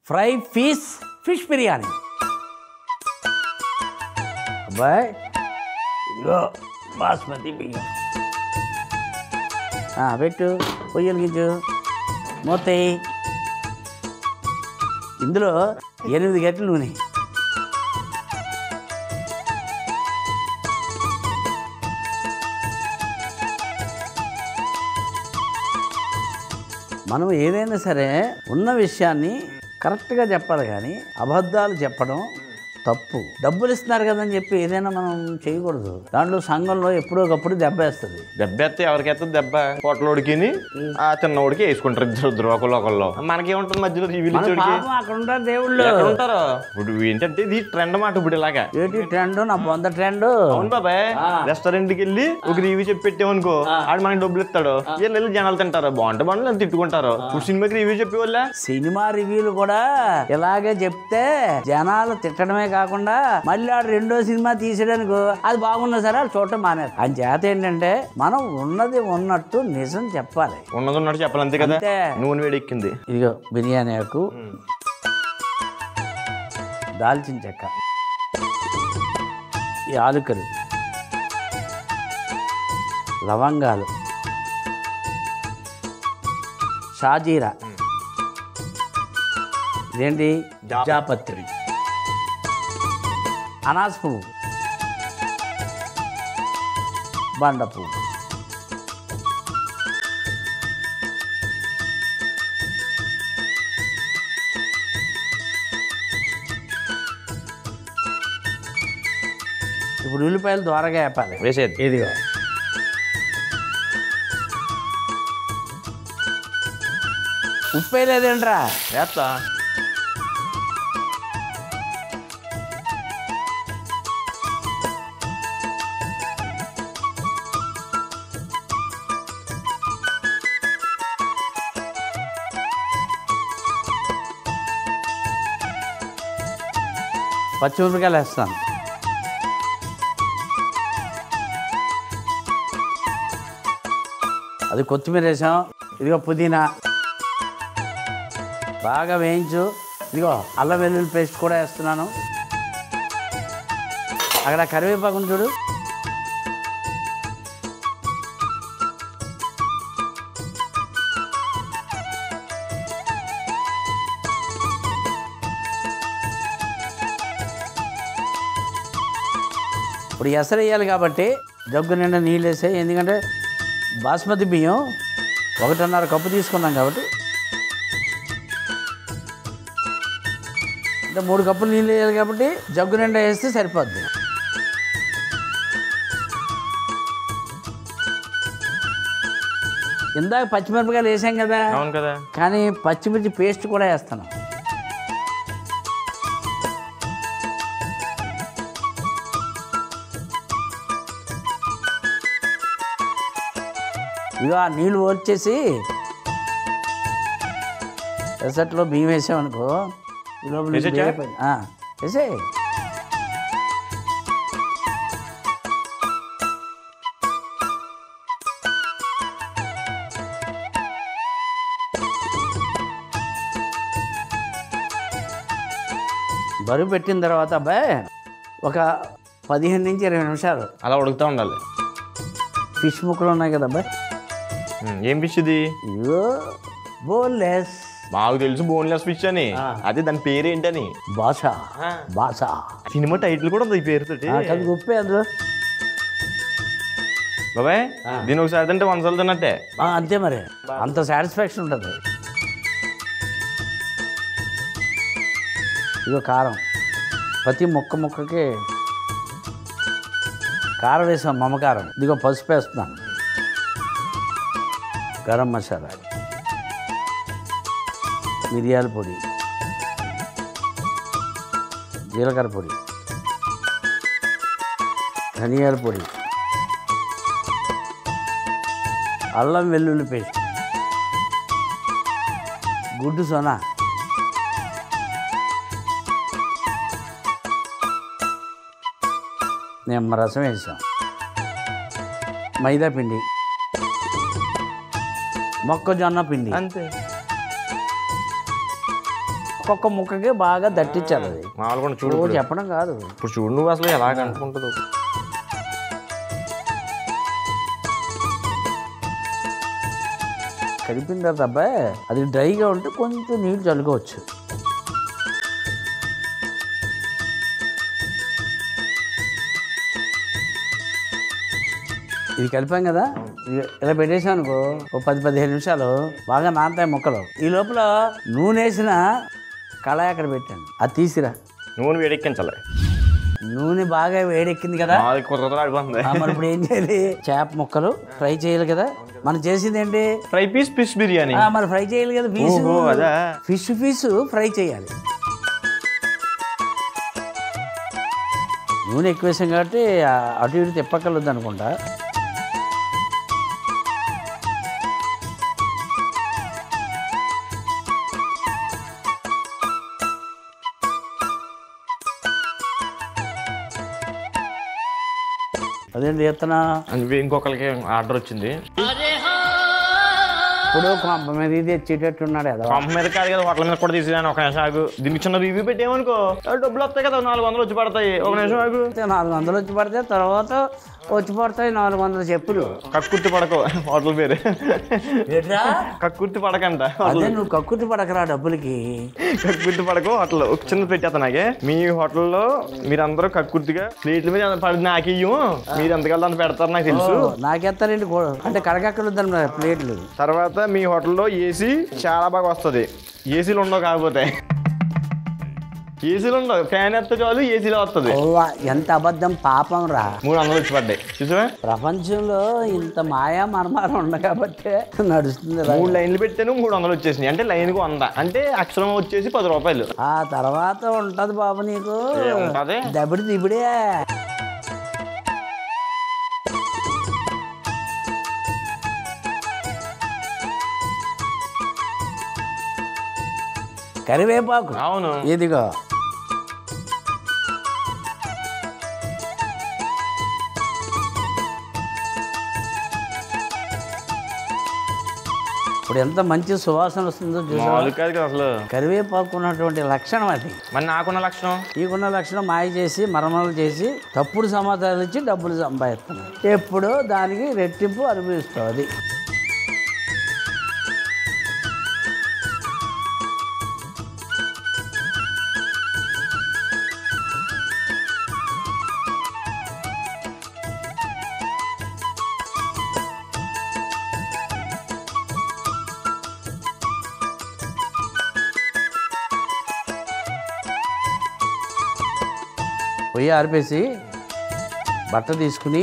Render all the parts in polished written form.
Fry fish biryani. అబ్బాయి ఇదిగో బాస్మతి బియ్యం పెట్టు, పొయ్యి వెలిగించు, మూతయి. ఇందులో 8 గంటల నూనె. మనం ఏదైనా సరే ఉన్న విషయాన్ని కరెక్ట్గా చెప్పాలి, కానీ అబద్ధాలు చెప్పడం తప్పు. డబ్బులు ఇస్తున్నారు కదని చెప్పి ఏదైనా మనం చేయకూడదు. దాంట్లో సంఘంలో ఎప్పుడో ఒకప్పుడు దెబ్బ వేస్తుంది. దెబ్బ వేస్తే ఎవరికైతే దెబ్బ పొట్టలోడికి ఆ చిన్నోడికి వేసుకుంటారు ఇద్దరు ఒకళ్ళు. మనకేముంటుంది మధ్యలో అక్కడ ఉంటారు దేవుళ్ళు ఉంటారు. ఇప్పుడు ఏంటంటే ఇది ట్రెండ్ మాట. ఇప్పుడు ఇలాగా ఏంటి ట్రెండ్? నా పొంద ట్రెండ్. అవును బాబాయ్, రెస్టారెంట్ కి వెళ్ళి ఒక రివ్యూ చెప్పి పెట్టామనుకో, ఆడు మనకి డబ్బులు ఇస్తాడు. వెళ్ళి జనాలు తింటారు, బాగుంటే బాగుంటే తిట్టుకుంటారు. ఇప్పుడు సినిమాకి రివ్యూ చెప్పేవాళ్ళ సినిమా రివ్యూలు కూడా ఇలాగే చెప్తే జనాలు తిట్టడమే కాకుండా మళ్ళీ ఆడు రెండో సినిమా తీసేయడానికి అది బాగున్నా సరే వాళ్ళు చూడటం మానేది. అని చేత ఏంటంటే మనం ఉన్నది ఉన్నట్టు నిజం చెప్పాలి. ఉన్నది ఉన్నట్టు చెప్పాలి, అంతే కదా. నూనె వేడెక్కింది. ఇదిగో బిర్యానీ ఆకు, దాల్చిన చెక్క, ఈ ఆలుకలు, లవంగాలు, షాజీరా, ఇదేంటి జాపత్రి, అనాస పువ్వు, బండ పువ్వు, ఇప్పుడు ఉల్లిపాయలు ద్వారగా వేపాలి. వేసేది ఇదిగో ఉప్పు వేయలేదేంట్రా? వేస్తా. పచ్చిమిరపకాయలు వేస్తాను. అది కొత్తిమీర వేసాం. ఇదిగో పుదీనా బాగా వేయించు. ఇదిగో అల్లం వెల్లుల్లి పేస్ట్ కూడా వేస్తున్నాను. అక్కడ కరివేపాకుని చూడు. ఇప్పుడు ఎసరు వేయాలి కాబట్టి జగ్గు నిండా నీళ్ళు వేసాయి. ఎందుకంటే బాస్మతి బియ్యం 1.5 కప్పు తీసుకున్నాం కాబట్టి అంటే 3 కప్పులు నీళ్ళు వేయాలి కాబట్టి జగ్గు నిండా వేస్తే సరిపోద్ది. ఇందాక పచ్చిమిరపకాయలు వేసాం కదా, కానీ పచ్చిమిర్చి పేస్ట్ కూడా వేస్తాను. ఇక ఆ నీళ్ళు వచ్చేసి ఎసట్లో బియ్యం వేసామనుకో, ఈ లోపల వేసే బరువు పెట్టిన తర్వాత అబ్బాయి ఒక 15 నుంచి 20 నిమిషాలు అలా ఉడుకుతూ ఉండాలి. ఫిష్ ముక్కలు ఉన్నాయి కదా అబ్బాయి. ఏం ఫిష్ ఇది? ఇగో బోన్లెస్. మాకు తెలుసు బోన్లెస్ ఫిష్ అని. అదే దాని పేరు ఏంటని? బాసా. సినిమా టైటిల్ కూడా ఉంది ఈ పేరుతోటి. అది గొప్పే అందులో బాబాయ్. దీని ఒకసారి తింటే 100 సార్లు తిన్నట్టే. అంతే మరి, అంత సాటిస్ఫాక్షన్ ఉంటుంది. ఇగో కారం, ప్రతి ముక్కకి కారం వేసాం, మమ్మకారం. ఇదిగో పసుపు వేస్తున్నాను, గరం మసాలా, మిరియాల పొడి, జీలకర్ర పొడి, ధనియాల పొడి, అల్లం వెల్లుల్లి పేస్ట్, గుడ్డు సోనా, నిమ్మరసం వేసాం, మైదా పిండి, మొక్కజొన్న పిండి, అంతే. ఒక్కొక్క ముక్కకి బాగా దట్టించాలి అది. మామూలుగా చూడు నువ్వు చెప్పడం కాదు, ఇప్పుడు చూడు నువ్వు అసలు ఎలాగ అనుకుంటుందో. కలిపిన తర్వాత అబ్బాయి అది డ్రైగా ఉంటే కొంచెం నీళ్ళు చల్లుకోవచ్చు. ఇది కలిపాం కదా, ఇలా పెట్టేసాం అనుకో, ఓ 10-15 నిమిషాలు బాగా నానతాయి ముక్కలు. ఈ లోపల నూనె వేసిన కళాయి అక్కడ పెట్టాను, అది తీసిరా. నూనె వేడెక్కించాలి. నూనె బాగా వేడెక్కింది కదా, ఆడిపోతుంది. మరి ఇప్పుడు ఏం చేయాలి? చేప ముక్కలు ఫ్రై చేయాలి కదా. మనం చేసింది ఏంటి? Fry piece fish biryani. మరి ఫ్రై చేయాలి కదా, ఫిష్ ఫ్రై చేయాలి. నూనె ఎక్కువ వేసాం కాబట్టి అటు ఇటు తిప్పకలొద్దు అనుకుంటా. అదేంటి ఎత్తనా? ఇంకొకరికి ఆర్డర్ వచ్చింది. ఇప్పుడు కొంప మీద ఇది తెచ్చేటట్టున్నాడు కదా. కొంప మీద కాదు కదా, హోటల్ మీద కూడా తీసిరాను. ఒక నిమిషం ఆగు. దీనికి చిన్న రివ్యూ పెట్టేమనుకో, డబ్బులు వస్తాయి కదా, 400 వచ్చి పడతాయి. ఒక నిమిషం ఆగు. 400 వచ్చి పడితే తర్వాత వచ్చి పడతాయి 400 చెప్పులు. కక్కుర్తి పడకో హోటల్ పేరు. కక్కుర్తి పడకంట. అదే నువ్వు కక్కుర్తి పడకరా డబ్బులకి. కక్కుర్తి పడకో హోటల్. ఒక చిన్న పెట్టేస్తా నాకే. మీ హోటల్లో మీరందరూ కక్కుర్తిగా ప్లేట్ల మీద పడి నాకేయం, మీరు ఎంతకల్లా అంత పెడతారు నాకు తెలుసు. నాకెత్తారండి అంటే కడగక్కర్లేద్దాం ప్లేట్లు. తర్వాత మీ హోటల్లో ఏసీ చాలా బాగా వస్తుంది. ఏసీలు ఉండవు, కాకపోతే ఏసీలు ఉండవు. ఫ్యాన్ ఎత్త చాలు ఏసీలో వస్తుంది. ఎంత అబద్ధం, పాపం రా. 300 వచ్చి పడ్డాయి చూసావా. ప్రపంచంలో ఇంత మాయా మర్మారం ఉంది కాబట్టి నడుస్తుంది. 3 లైన్లు పెట్టాను, 300 వచ్చేసినాయి. అంటే లైన్కి 100, అంటే అక్షరం వచ్చేసి 10 రూపాయలు. ఆ తర్వాత ఉంటది బాబు నీకు ఉంటది దబిడి దిబిడే. కరివేపాకు. అవును, ఇదిగో ఇప్పుడు ఎంత మంచి సువాసన వస్తుందో చూసాను అసలు. కరివేపాకు ఉన్నటువంటి లక్షణం అది. మరి నాకున్న లక్షణం, నీకున్న లక్షణం మాయ చేసి మర్మలు చేసి తప్పుడు సమాచారాలు ఇచ్చి డబ్బులు సంపాదిస్తున్నావు. ఎప్పుడో దానికి రెట్టింపు అనుభవిస్తుంది. పొయ్యి ఆరిపేసి బట్ట తీసుకుని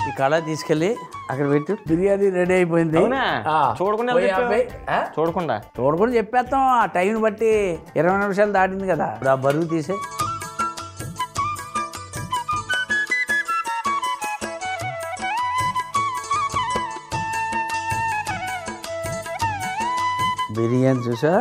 ఈ కళ తీసుకెళ్ళి అక్కడ పెట్టు. బిర్యానీ రెడీ అయిపోయింది. చూడకుండా చెప్పేస్తాం. ఆ టైం బట్టి 20 నిమిషాలు దాటింది కదా, ఆ బరువు తీసే. బిర్యానీ చూసా.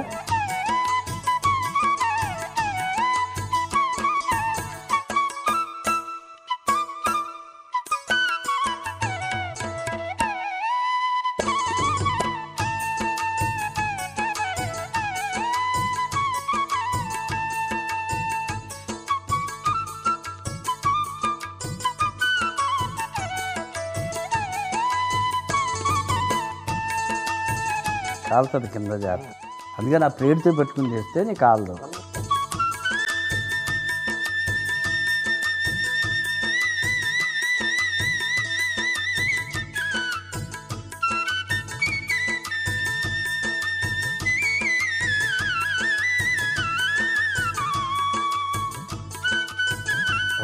కాలుతుంది కింద జాగ్రత్త. అందుకే నా ప్లేట్తో పెట్టుకుని చేస్తే నీ కాలదు.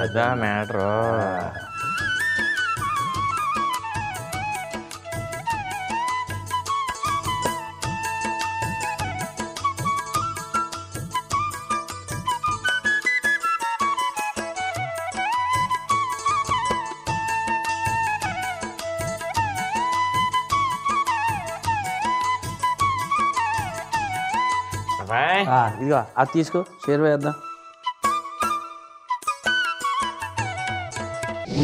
అదా మ్యాటర్. ఇదిగో అది తీసుకో, షేర్ వేద్దాం.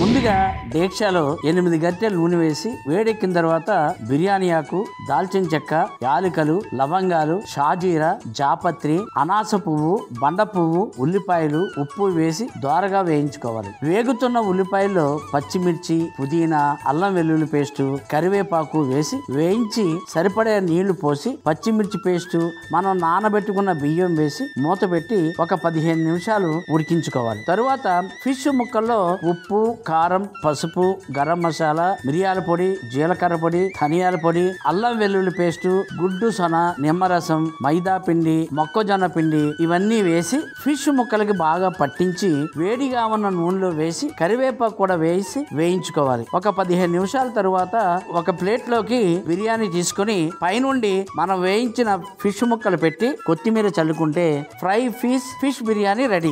ముందుగా డేక్షాలో 8 గరిటెలు నూనె వేసి వేడెక్కిన తర్వాత బిర్యానీ ఆకు, దాల్చిన చెక్క, యాలకులు, లవంగాలు, షాజీరా, జాపత్రి, అనాస పువ్వు, బండ పువ్వు, ఉల్లిపాయలు, ఉప్పు వేసి దోరగా వేయించుకోవాలి. వేగుతున్న ఉల్లిపాయల్లో పచ్చిమిర్చి, పుదీనా, అల్లం వెల్లుల్లి పేస్టు, కరివేపాకు వేసి వేయించి సరిపడే నీళ్లు పోసి పచ్చిమిర్చి పేస్టు, మనం నానబెట్టుకున్న బియ్యం వేసి మూత పెట్టి ఒక 15 నిమిషాలు ఉడికించుకోవాలి. తరువాత ఫిష్ ముక్కల్లో ఉప్పు, కారం, పసుపు, గరం మసాలా, మిరియాల పొడి, జీలకర్ర పొడి, ధనియాల పొడి, అల్లం వెల్లుల్లి పేస్టు, గుడ్డు సొన, నిమ్మరసం, మైదా పిండి, మొక్కజొన్న పిండి ఇవన్నీ వేసి ఫిష్ ముక్కలకి బాగా పట్టించి వేడిగా ఉన్న నూనెలో వేసి కరివేపాకు కూడా వేసి వేయించుకోవాలి. ఒక 15 నిమిషాల తరువాత ఒక ప్లేట్ లోకి బిర్యానీ తీసుకుని పైనుండి మనం వేయించిన ఫిష్ ముక్కలు పెట్టి కొత్తిమీర చల్లుకుంటే ఫ్రై ఫిష్ బిర్యానీ రెడీ.